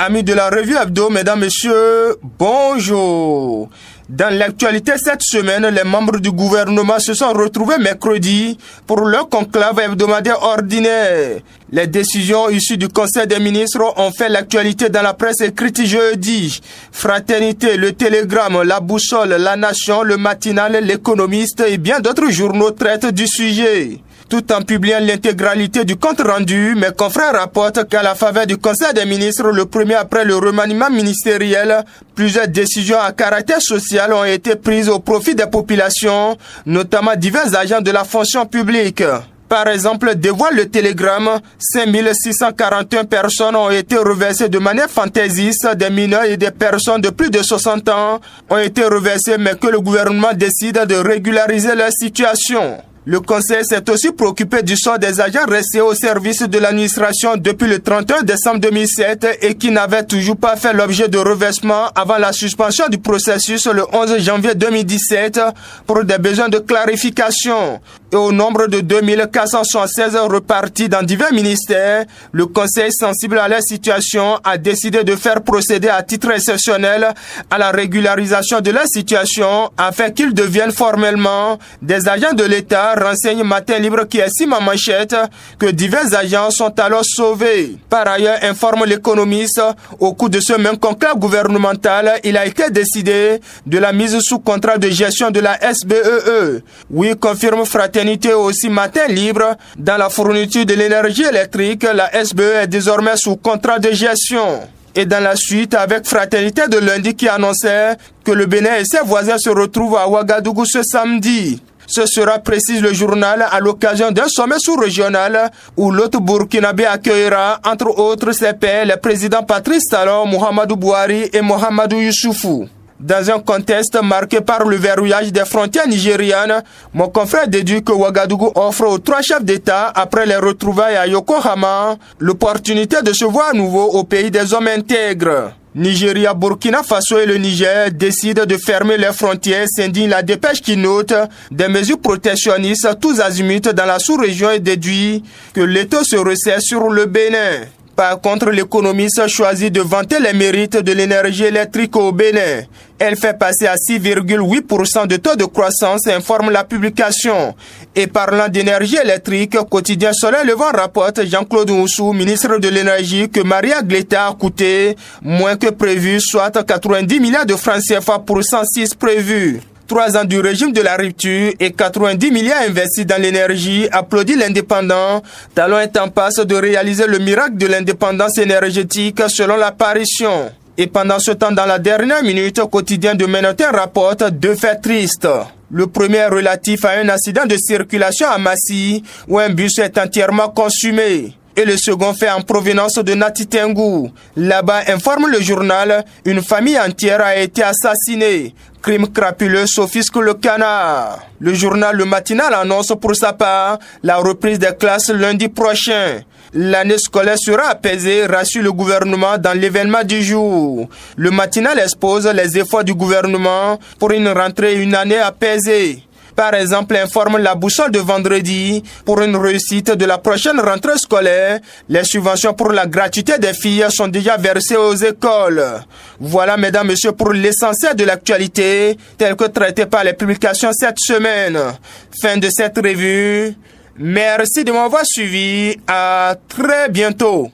Amis de la revue Hebdo, mesdames, messieurs, bonjour. Dans l'actualité cette semaine, les membres du gouvernement se sont retrouvés mercredi pour leur conclave hebdomadaire ordinaire. Les décisions issues du Conseil des ministres ont fait l'actualité dans la presse écrite jeudi. Fraternité, Le Télégramme, La Boussole, La Nation, Le Matinal, L'Économiste et bien d'autres journaux traitent du sujet. Tout en publiant l'intégralité du compte rendu, mes confrères rapportent qu'à la faveur du Conseil des ministres, le premier après le remaniement ministériel, plusieurs décisions à caractère social ont été prises au profit des populations, notamment divers agents de la fonction publique. Par exemple, dévoile Le Télégramme, 5641 personnes ont été reversées de manière fantaisiste, des mineurs et des personnes de plus de 60 ans ont été reversées, mais que le gouvernement décide de régulariser leur situation. Le Conseil s'est aussi préoccupé du sort des agents restés au service de l'administration depuis le 31 décembre 2007 et qui n'avaient toujours pas fait l'objet de reversement avant la suspension du processus le 11 janvier 2017 pour des besoins de clarification. Et au nombre de 2476 repartis dans divers ministères, le Conseil sensible à la situation a décidé de faire procéder à titre exceptionnel à la régularisation de la situation afin qu'ils deviennent formellement des agents de l'État, renseigne Matin Libre qui estime en manchette que divers agents sont alors sauvés. Par ailleurs, informe l'Économiste, au cours de ce même conclave gouvernemental, il a été décidé de la mise sous contrat de gestion de la SBEE. Oui, confirme Fraternité aussi Matin Libre, dans la fourniture de l'énergie électrique, la SBE est désormais sous contrat de gestion. Et dans la suite, avec Fraternité de lundi qui annonçait que le Bénin et ses voisins se retrouvent à Ouagadougou ce samedi. Ce sera, précise le journal, à l'occasion d'un sommet sous-régional où l'hôte burkinabé accueillera, entre autres ses pairs, les présidents Patrice Talon, Muhammadu Buhari et Mahamadou Youssoufou. Dans un contexte marqué par le verrouillage des frontières nigérianes, mon confrère déduit que Ouagadougou offre aux trois chefs d'État, après les retrouvailles à Yokohama, l'opportunité de se voir à nouveau au pays des hommes intègres. Nigeria, Burkina Faso et le Niger décident de fermer les frontières, s'indigne la dépêche qui note des mesures protectionnistes tous azimuts dans la sous-région et déduit que l'État se resserre sur le Bénin. Par contre, l'Économiste choisit de vanter les mérites de l'énergie électrique au Bénin. Elle fait passer à 6,8% de taux de croissance, informe la publication. Et parlant d'énergie électrique, Quotidien Soleil Levant rapporte Jean-Claude Moussou, ministre de l'énergie, que Maria Gleta a coûté moins que prévu, soit 90 milliards de francs CFA pour 106 prévus. 3 ans du régime de la rupture et 90 milliards investis dans l'énergie, applaudit l'indépendant. Talon est en passe de réaliser le miracle de l'indépendance énergétique selon l'apparition. Et pendant ce temps, dans la dernière minute, Quotidien de Ménotin rapporte 2 faits tristes. Le premier est relatif à un accident de circulation à Massy où un bus est entièrement consumé. Et le second fait en provenance de Natitengu. Là-bas, informe le journal, une famille entière a été assassinée. Crime crapuleux s'offusque le canard. Le journal Le Matinal annonce pour sa part la reprise des classes lundi prochain. L'année scolaire sera apaisée, rassure le gouvernement dans l'événement du jour. Le Matinal expose les efforts du gouvernement pour une rentrée et une année apaisée. Par exemple, informe La Boussole de vendredi, pour une réussite de la prochaine rentrée scolaire, les subventions pour la gratuité des filles sont déjà versées aux écoles. Voilà, mesdames, messieurs, pour l'essentiel de l'actualité, tel que traité par les publications cette semaine. Fin de cette revue. Merci de m'avoir suivi. À très bientôt.